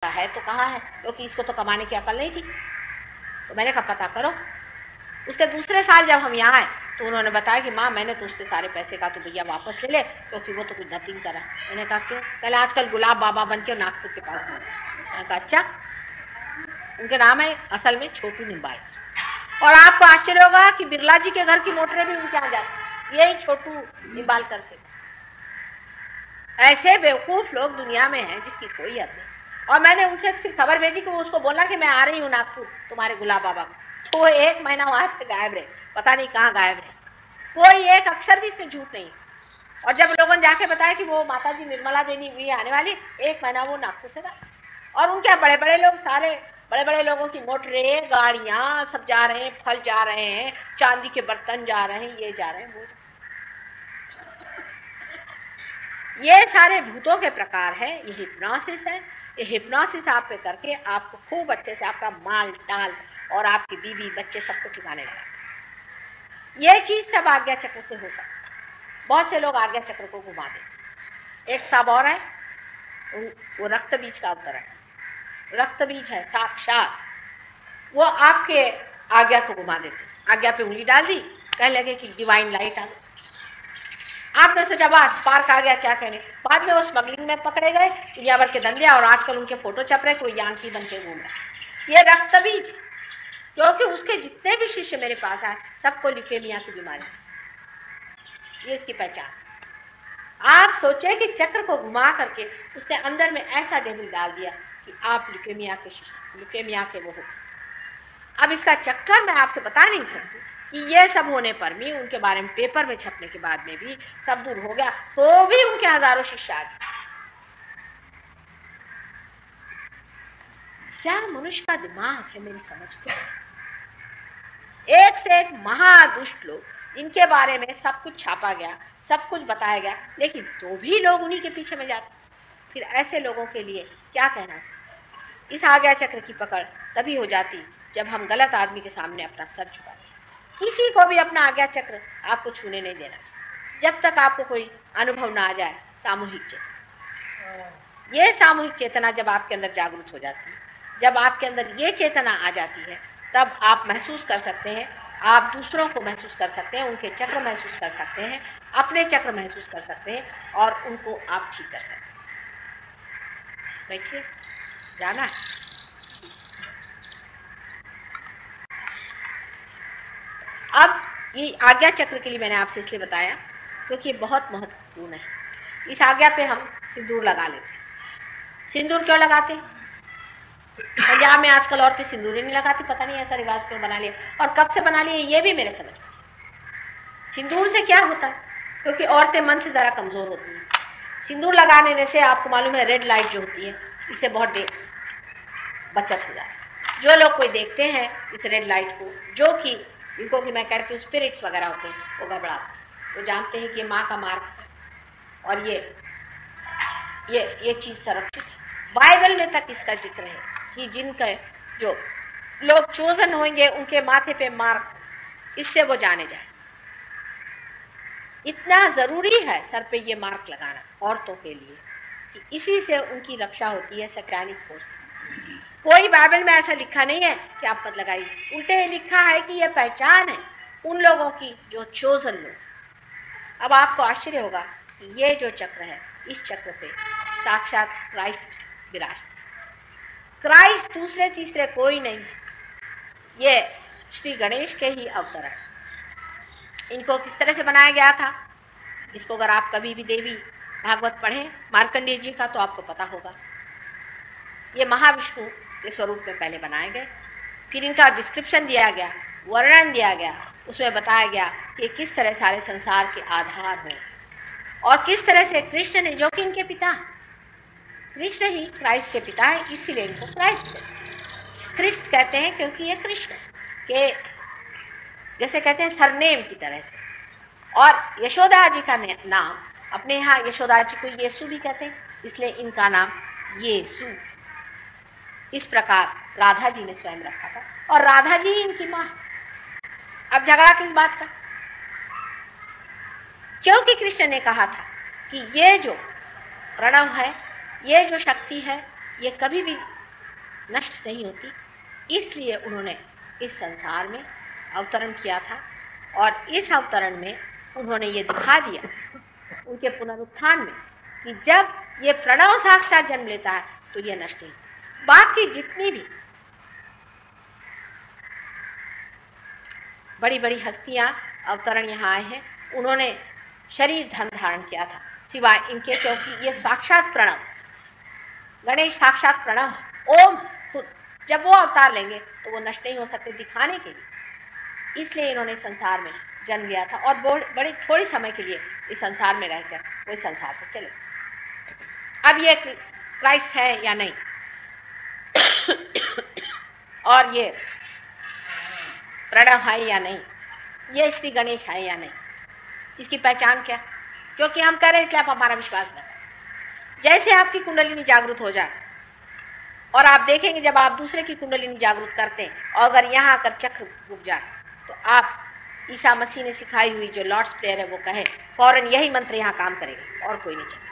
है तो कहाँ है, क्योंकि इसको तो कमाने की अकल नहीं थी। तो मैंने कहा पता करो। उसके दूसरे साल जब हम यहाँ आए तो उन्होंने बताया कि माँ मैंने तो उसके सारे पैसे का तो भैया वापस ले ले, क्योंकि वो तो कुछ नथिंग करा। मैंने कहा क्यों? कल आजकल गुलाब बाबा बन के नागपुर के पास में। मैंने कहा अच्छा। उनके नाम है असल में छोटू निम्बाल। और आपको आश्चर्य होगा कि बिरला जी के घर की मोटरें भी उनके यहाँ जाती, यही छोटू निम्बाल करके। ऐसे बेवकूफ लोग दुनिया में हैं जिसकी कोई हद नहीं। और मैंने उनसे फिर खबर भेजी कि वो उसको बोला कि मैं आ रही हूँ नागपुर तुम्हारे गुलाब बाबा को। तो 1 महीना वहां से गायब रहे, पता नहीं कहाँ गायब रहे, कोई एक अक्षर भी इसमें झूठ नहीं। और जब लोगों ने जाके बताया कि वो माता जी निर्मला देवी भी आने वाली, 1 महीना वो नागपुर से रहा। और उनके बड़े बड़े लोग, सारे बड़े बड़े लोगों की मोटरें, गाड़ियां सब जा रहे हैं, फल जा रहे हैं, चांदी के बर्तन जा रहे हैं, ये जा रहे हैं वो। ये सारे भूतों के प्रकार है, ये हिप्नोसिस है। ये हिप्नोसिस आप पे करके आपको खूब अच्छे से आपका माल टाल और आपकी बीवी बच्चे सबको ठिकाने लगा। ये चीज सब आज्ञा चक्र से हो सकता। बहुत से लोग आज्ञा चक्र को घुमा देते। एक सब और है, वो रक्त बीज का अवतरण है। रक्त बीज है साक्षात, वो आपके आज्ञा को घुमा देते। आज्ञा पे उंगली डाल दी, कहने लगे कि डिवाइन लाइट आ गई। आपने सोचा बस स्पार्क आ गया, क्या कहने। बाद में वो स्मगलिंग में पकड़े गए, दुनिया भर के धंधे, और आजकल उनके फोटो छप रहे, कोई यांकी बन के घूम रहे। ये रक्त बीज, क्योंकि उसके जितने भी शिष्य मेरे पास आए सबको ल्यूकेमिया की बीमारी, ये इसकी पहचान। आप सोचे कि चक्र को घुमा करके उसने अंदर में ऐसा डेविल डाल दिया कि आप ल्यूकेमिया के शिष्य, ल्यूकेमिया के वो हो। अब इसका चक्कर मैं आपसे बता नहीं सकती कि ये सब होने पर भी, उनके बारे में पेपर में छपने के बाद में भी सब दूर हो गया, तो भी उनके हजारों शिष्य आज। क्या मनुष्य का दिमाग है मेरी समझ में। एक से एक महादुष्ट लोग, जिनके बारे में सब कुछ छापा गया, सब कुछ बताया गया, लेकिन तो भी लोग उन्हीं के पीछे में जाते। फिर ऐसे लोगों के लिए क्या कहना चाहिए। इस आज्ञा चक्र की पकड़ तभी हो जाती जब हम गलत आदमी के सामने अपना सर झुकाते। किसी को भी अपना आज्ञा चक्र आपको छूने नहीं देना चाहिए जब तक आपको कोई अनुभव ना आ जाए सामूहिक चेतना। ये सामूहिक चेतना जब आपके अंदर जागृत हो जाती है, जब आपके अंदर ये चेतना आ जाती है, तब आप महसूस कर सकते हैं, आप दूसरों को महसूस कर सकते हैं, उनके चक्र महसूस कर सकते हैं, अपने चक्र महसूस कर सकते हैं, और उनको आप ठीक कर सकते हैं। बैठिए, जाना है। अब ये आज्ञा चक्र के लिए मैंने आपसे इसलिए बताया क्योंकि ये बहुत महत्वपूर्ण है। इस आज्ञा पे हम सिंदूर लगा लेते हैं। सिंदूर क्यों लगाते हैं? पंजाब में आजकल औरतें सिंदूर ही नहीं लगाती, पता नहीं ऐसा रिवाज क्यों बना लिया, और कब से बना लिया ये भी मेरे समझ में। सिंदूर से क्या होता है? क्योंकि औरतें मन से जरा कमजोर होती हैं। सिंदूर लगाने से आपको मालूम है रेड लाइट जो होती है, इससे बहुत बचत हो जाती है। जो लोग कोई देखते हैं इस रेड लाइट को, जो कि जिनको कि मैं कहती हूँ स्पिरिट्स वगैरह होते हैं, वो घबराते हैं। वो जानते हैं कि माँ का मार्ग है और ये चीज संरक्षित है। बाइबल में तक इसका जिक्र है कि जिनके जो लोग चोजन होंगे उनके माथे पे मार्क, इससे वो जाने जाए। इतना जरूरी है सर पे ये मार्क लगाना औरतों के लिए कि इसी से उनकी रक्षा होती है सैटानिक फोर्सेस। कोई बाइबल में ऐसा लिखा नहीं है कि आप मत लगाइए, उल्टे लिखा है कि ये पहचान है उन लोगों की जो चोजन लोग। अब आपको आश्चर्य होगा कि ये जो चक्र है, इस चक्र पे साक्षात क्राइस्ट विराजते। क्राइस्ट दूसरे तीसरे कोई नहीं है, ये श्री गणेश के ही अवतार है। इनको किस तरह से बनाया गया था, इसको अगर आप कभी भी देवी भागवत पढ़ें मार्कंडेय जी का, तो आपको पता होगा। ये महाविष्णु के स्वरूप में पहले बनाए गए, फिर इनका डिस्क्रिप्शन दिया गया, वर्णन दिया गया, उसमें बताया गया कि किस तरह सारे संसार के आधार हो, और किस तरह से कृष्ण ने, जो कि इनके पिता, कृष्ण ही क्राइस्ट के पिता है, इसीलिए इनको क्रिस्ट कहते हैं, क्योंकि ये कृष्ण के जैसे कहते हैं सरनेम की तरह से। और यशोदा जी का नाम, अपने यहाँ यशोदा जी को येसु भी कहते हैं, इसलिए इनका नाम येसु। इस प्रकार राधा जी ने स्वयं रखा था, और राधा जी ही इनकी माँ। अब झगड़ा किस बात का? क्योंकि कृष्ण ने कहा था कि ये जो प्रणव है, ये जो शक्ति है, ये कभी भी नष्ट नहीं होती, इसलिए उन्होंने इस संसार में अवतरण किया था। और इस अवतरण में उन्होंने ये दिखा दिया उनके पुनरुत्थान में कि जब ये प्रणव साक्षात जन्म लेता है तो ये नष्ट नहीं। बाकी जितनी भी बड़ी बड़ी हस्तियां अवतरण यहाँ आए हैं, उन्होंने शरीर धर्म धारण किया था सिवाय इनके, क्योंकि ये साक्षात प्रणव, गणेश साक्षात प्रणव ओम खुद, जब वो अवतार लेंगे तो वो नष्ट नहीं हो सकते दिखाने के लिए। इसलिए इन्होंने संसार में जन्म लिया था और बड़ी थोड़ी समय के लिए इस संसार में रहकर वो इस संसार से चले। अब ये क्राइस्ट है या नहीं और ये प्रणव है या नहीं, ये श्री गणेश है या नहीं, इसकी पहचान क्या? क्योंकि हम कह रहे हैं इसलिए आप हमारा विश्वास न करें। जैसे आपकी कुंडलिनी जागृत हो जाए और आप देखेंगे जब आप दूसरे की कुंडलिनी जागृत करते हैं और अगर यहाँ आकर चक्र रुक जाए तो आप ईसा मसीह ने सिखाई हुई जो लॉर्ड्स प्रेयर है वो कहे, फौरन यही मंत्र यहाँ काम करेगा और कोई नहीं चलेगा।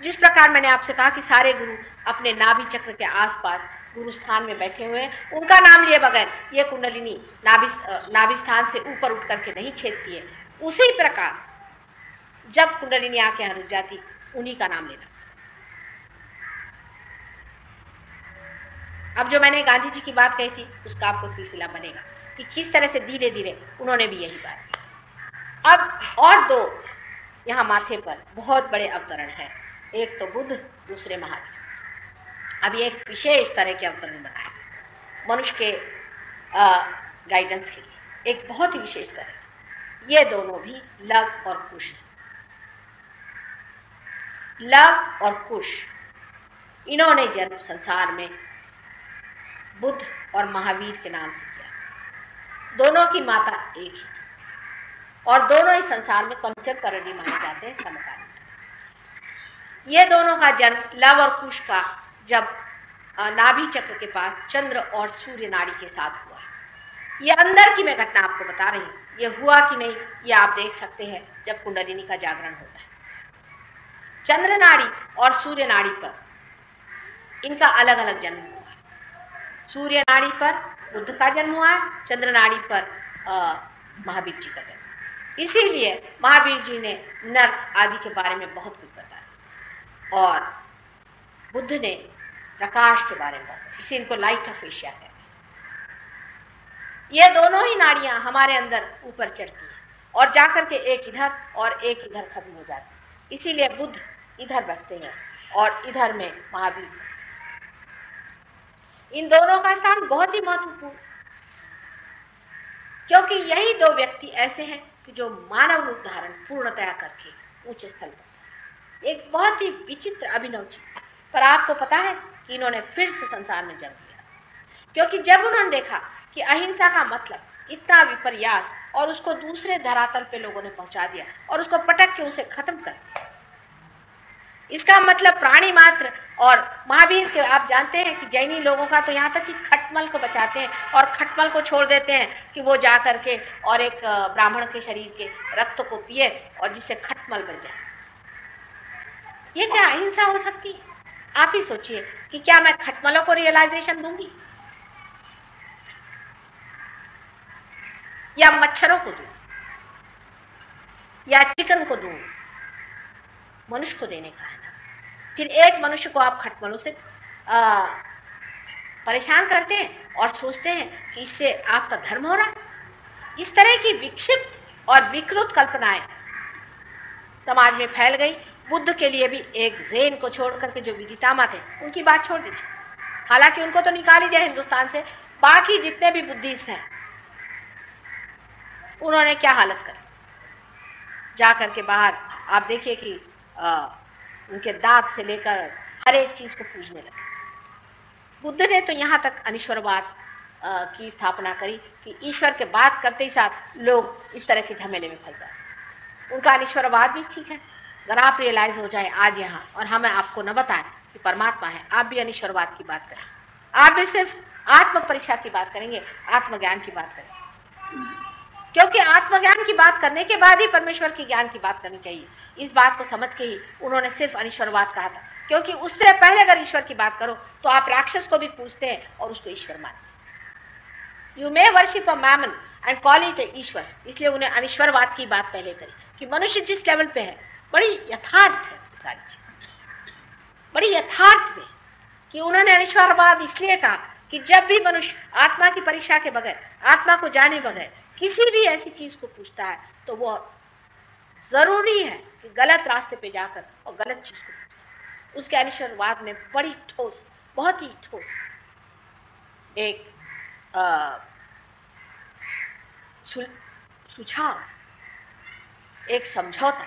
जिस प्रकार मैंने आपसे कहा कि सारे गुरु अपने नाभि चक्र के आसपास गुरु स्थान में बैठे हुए हैं, उनका नाम लिए बगैर ये कुंडलिनी नाभि स्थान से ऊपर उठ करके नहीं छेदती है। उसी प्रकार जब कुंडलिनी आके यहाँ रुक जाती, उन्हीं का नाम लेना। अब जो मैंने गांधी जी की बात कही थी उसका आपको सिलसिला बनेगा कि किस तरह से धीरे धीरे उन्होंने भी यही बात की। अब और दो यहाँ माथे पर बहुत बड़े अवतरण हैं, एक तो बुद्ध, दूसरे महावीर। अब ये एक विशेष तरह के अवतरण बनाए मनुष्य के गाइडेंस के लिए, एक बहुत ही विशेष तरह। ये दोनों भी लव और कुश, लव और कुश, इन्होंने जन्म संसार में बुद्ध और महावीर के नाम से किया। दोनों की माता एक ही और दोनों इस संसार में कंटेम्पररी माने जाते हैं, समकालीन। ये दोनों का जन्म लव और कुश का जब नाभि चक्र के पास चंद्र और सूर्य नाड़ी के साथ हुआ। ये अंदर की मैं घटना आपको बता रही हूँ, ये हुआ कि नहीं ये आप देख सकते हैं जब कुंडलिनी का जागरण होता है। चंद्र नाड़ी और सूर्य नाड़ी पर इनका अलग अलग जन्म हुआ। सूर्य नाड़ी पर बुद्ध का जन्म हुआ है, चंद्र नाड़ी पर महावीर जी का जन्म। इसीलिए महावीर जी ने नर आदि के बारे में बहुत कुछ बताया और बुद्ध ने प्रकाश के बारे में बताया, इसे इनको लाइट ऑफ एशिया कहते हैं। ये दोनों ही नाड़ियां हमारे अंदर ऊपर चढ़ती हैं और जाकर के एक इधर और एक इधर खत्म हो जाती है। इसीलिए बुद्ध इधर बसते हैं और इधर में महावीर बसते हैं। इन दोनों का स्थान बहुत ही महत्वपूर्ण, क्योंकि यही दो व्यक्ति ऐसे हैं कि जो मानव रूप धारण पूर्णतया करके ऊंचे स्थल पर, एक बहुत ही विचित्र अभिनव चीज। पर आपको पता है कि इन्होंने फिर से संसार में जन्म लिया, क्योंकि जब उन्होंने देखा कि अहिंसा का मतलब इतना विपर्यास और उसको दूसरे धरातल पे लोगों ने पहुंचा दिया और उसको पटक के उसे खत्म कर दिया। इसका मतलब प्राणी मात्र और महावीर के, आप जानते हैं कि जैनी लोगों का तो यहाँ तक कि खटमल को बचाते हैं और खटमल को छोड़ देते हैं कि वो जा करके और एक ब्राह्मण के शरीर के रक्त को पिए और जिससे खटमल बन जाए। ये क्या अहिंसा हो सकती है? आप ही सोचिए कि क्या मैं खटमलों को रियलाइजेशन दूंगी या मच्छरों को दूं या चिकन को दूं? मनुष्य को देने का है ना। फिर एक मनुष्य को आप खटमलों से परेशान करते हैं और सोचते हैं कि इससे आपका धर्म हो रहा है। इस तरह की विक्षिप्त और विकृत कल्पनाएं समाज में फैल गई। बुद्ध के लिए भी एक ज़ेन को छोड़ करके जो विदितामा थे उनकी बात छोड़ दीजिए, हालांकि उनको तो निकाल ही दिया हिंदुस्तान से। बाकी जितने भी बुद्धिस्ट हैं उन्होंने क्या हालत करी, जा करके बाहर आप देखिए कि उनके दांत से लेकर हर एक चीज को पूजने लगे। बुद्ध ने तो यहाँ तक अनिश्वरवाद की स्थापना करी कि ईश्वर के बात करते ही साथ लोग इस तरह के झमेले में फंस जाए। उनका अनिश्वरवाद भी ठीक है, अगर आप रियलाइज हो जाए आज यहाँ और हमें आपको न बताएं कि परमात्मा है, आप भी अनिश्वरवाद की बात करें, आप भी सिर्फ आत्म परीक्षा की बात करेंगे, आत्मज्ञान की बात करेंगे, क्योंकि आत्मज्ञान की बात करने के बाद ही परमेश्वर के ज्ञान की बात करनी चाहिए। इस बात को समझ के ही उन्होंने सिर्फ अनिश्वरवाद कहा था। क्योंकि उससे पहले अगर ईश्वर की बात करो तो आप राक्षस को भी पूछते हैं और उसको ईश्वर मानते हैं। You may worship a mammon and call it Ishwar, इसलिए उन्हें अनिश्वरवाद की बात पहले करी कि मनुष्य जिस लेवल पे है बड़ी यथार्थ है सारी चीज, बड़ी यथार्थ में कि उन्होंने अनिश्वरवाद इसलिए कहा कि जब भी मनुष्य आत्मा की परीक्षा के बगैर, आत्मा को जाने बगैर किसी भी ऐसी चीज को पूछता है तो वो जरूरी है कि गलत रास्ते पे जाकर और गलत चीज को पूछता है। उसके अनिश्वरवाद में बड़ी ठोस, बहुत ही ठोस एक सुझाव, एक समझौता,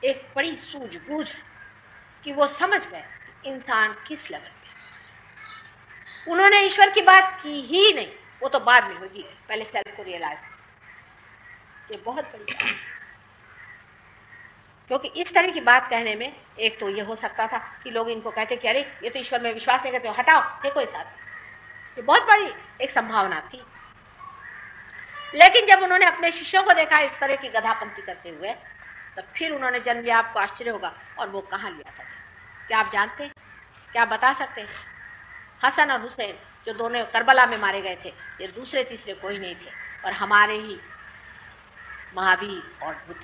एक बड़ी सूझबूझ है कि वो समझ गए इंसान किस लेवल पे। उन्होंने ईश्वर की बात की ही नहीं, वो तो बाद में होगी, पहले सेल्फ को रियलाइज। ये बहुत बड़ी बात है, क्योंकि इस तरह की बात कहने में एक तो ये हो सकता था कि लोग इनको कहते कि अरे ये तो ईश्वर में विश्वास नहीं करते, हटाओ फेंको इस आदमी, ये बहुत बड़ी एक संभावना थी। लेकिन जब उन्होंने अपने शिष्यों को देखा इस तरह की गधापंथी करते हुए, तब फिर उन्होंने जन्म लिया। आपको आश्चर्य होगा, और वो कहाँ लिया था? क्या आप जानते हैं? क्या आप बता सकते हैं? हसन और हुसैन जो दोनों करबला में मारे गए थे, ये दूसरे तीसरे कोई नहीं थे, और हमारे ही महावीर और बुद्ध।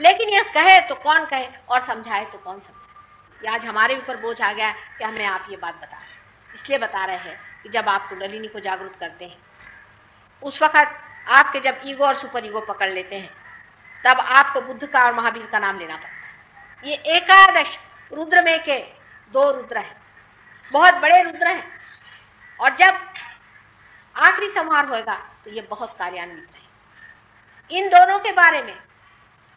लेकिन ये कहे तो कौन कहे और समझाए तो कौन समझाए? ये आज हमारे ऊपर बोझ आ गया कि हमें आप ये बात बता रहे हैं। इसलिए बता रहे हैं कि जब आप कुंडलिनी को जागरूक करते हैं, उस वक्त आपके जब ईगो और सुपर ईगो पकड़ लेते हैं, तब आपको बुद्ध का और महावीर का नाम लेना पड़ता है। ये एकादश रुद्र में के 2 रुद्र हैं, बहुत बड़े रुद्र हैं, और जब आखिरी संहार होगा तो ये बहुत कार्यान्वित है। इन दोनों के बारे में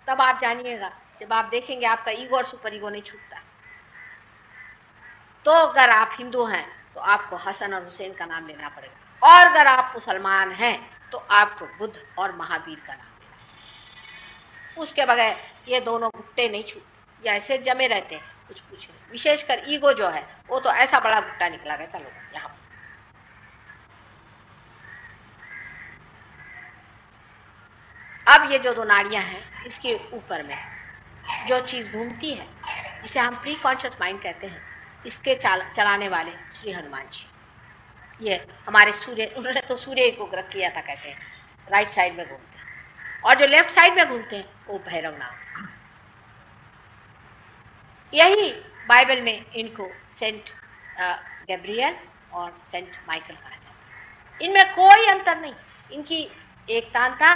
तब आप जानिएगा जब आप देखेंगे आपका ईगो और सुपर ईगो नहीं छूटता। तो अगर आप हिंदू हैं तो आपको हसन और हुसैन का नाम लेना पड़ेगा, और अगर आप मुसलमान हैं तो आपको बुद्ध और महावीर का नाम लेना पड़ेगा। उसके बगैर ये दोनों गुट्टे नहीं छूटते, या ऐसे जमे रहते हैं, कुछ नहीं। विशेषकर ईगो जो है वो तो ऐसा बड़ा गुट्टा निकला रहता लोगों यहाँ पर। अब ये जो 2 नाड़ियां हैं, इसके ऊपर में जो चीज घूमती है, जिसे हम प्री कॉन्शियस माइंड कहते हैं, इसके चलाने वाले श्री हनुमान जी। ये हमारे सूर्य, उन्होंने तो सूर्य को ग्रस्त लिया था कहते हैं, राइट साइड में घूमते हैं, और जो लेफ्ट साइड में घूमते हैं वो भैरव नाम। यही बाइबल में इनको सेंट गैब्रियल और सेंट माइकल कहा जाता है। इनमें कोई अंतर नहीं, इनकी एकतांता,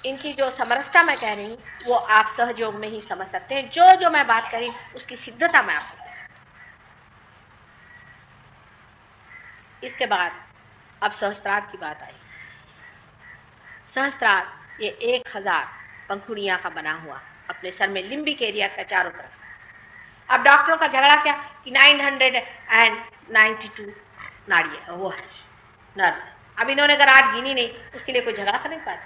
इनकी जो समरसता मैं कह रही हूँ वो आप सहयोग में ही समझ सकते हैं। जो जो मैं बात करी उसकी सिद्धता मैं आपको दे सकती हूँ। इसके बाद अब सहस्त्रार की बात आई। सहस्त्रार ये 1000 पंखुड़ियां का बना हुआ, अपने सर में लिम्बिक एरिया का चारों तरफ। अब डॉक्टरों का झगड़ा क्या कि 992 नाड़ियां वो है, नर्व्स। अब इन्होंने अगर 8 गिनी नहीं, उसके लिए कोई झगड़ा कर नहीं पाता।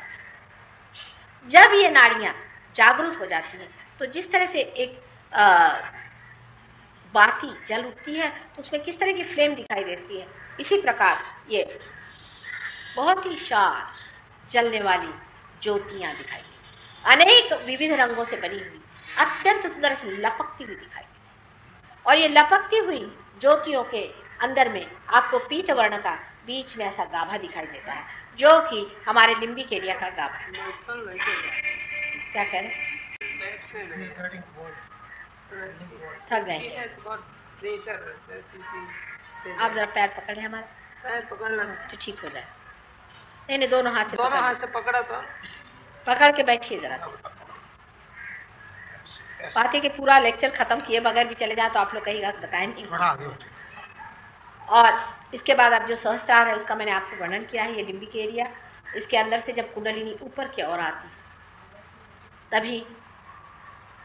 जब ये नाड़ियां जागरूक हो जाती हैं तो जिस तरह से एक बाती जल उठती है तो उसमें किस तरह की फ्लेम दिखाई देती है, इसी प्रकार ये बहुत ही शार्प जलने वाली ज्योतियां दिखाई देती, अनेक विविध रंगों से बनी हुई, अत्यंत सुंदर से लपकती हुई दिखाई देती। और ये लपकती हुई ज्योतियों के अंदर में आपको पीत वर्ण का बीच में ऐसा गाभा दिखाई देता है, जो कि हमारे लिम्बिक एरिया का गाभा है। क्या कह रहे? थक गए? आप जरा पैर पकड़े, हमारा पैर पकड़ना तो ठीक हो जाए। नहीं, दोनों हाथ से पकड़ा था, पकड़ के बैठिए जरा। पाते के पूरा लेक्चर खत्म किए बगैर भी चले जाए तो आप लोग कहीं बताए नहीं। और इसके बाद अब जो सहस्त्रार है उसका मैंने आपसे वर्णन किया है। ये लिम्बिक एरिया, इसके अंदर से जब कुंडलिनी ऊपर की ओर आती तभी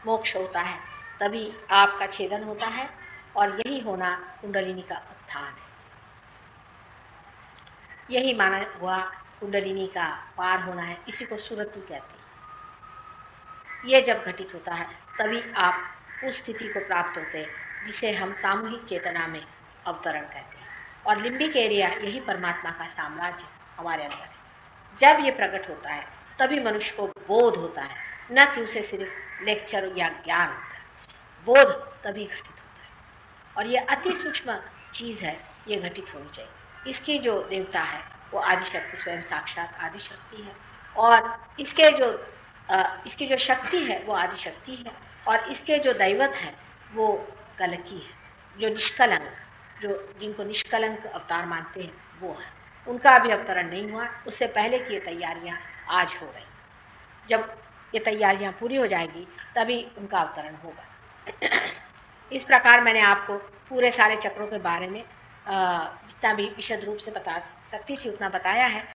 मोक्ष होता है, तभी आपका छेदन होता है, और यही होना कुंडलिनी का उत्थान है। यही माना हुआ कुंडलिनी का पार होना है, इसी को सुरति कहते हैं। ये जब घटित होता है तभी आप उस स्थिति को प्राप्त होते हैं जिसे हम सामूहिक चेतना में अवतरण कहते हैं। और लिम्बिक एरिया यही परमात्मा का साम्राज्य हमारे अंदर है। जब ये प्रकट होता है तभी मनुष्य को बोध होता है, न कि उसे सिर्फ लेक्चर या ज्ञान होता है। बोध तभी घटित होता है और ये अति सूक्ष्म चीज़ है, ये घटित होनी चाहिए। इसकी जो देवता है वो आदिशक्ति, स्वयं साक्षात आदिशक्ति है और इसकी जो शक्ति है वो आदिशक्ति है और इसके जो दैवत है वो कलकी है, जो निष्कलंक, जो जिनको निष्कलंक अवतार मानते हैं वो है। उनका अभी अवतरण नहीं हुआ, उससे पहले की ये तैयारियां आज हो रही। जब ये तैयारियां पूरी हो जाएगी तभी उनका अवतरण होगा। इस प्रकार मैंने आपको पूरे सारे चक्रों के बारे में जितना भी विशद रूप से बता सकती थी उतना बताया है।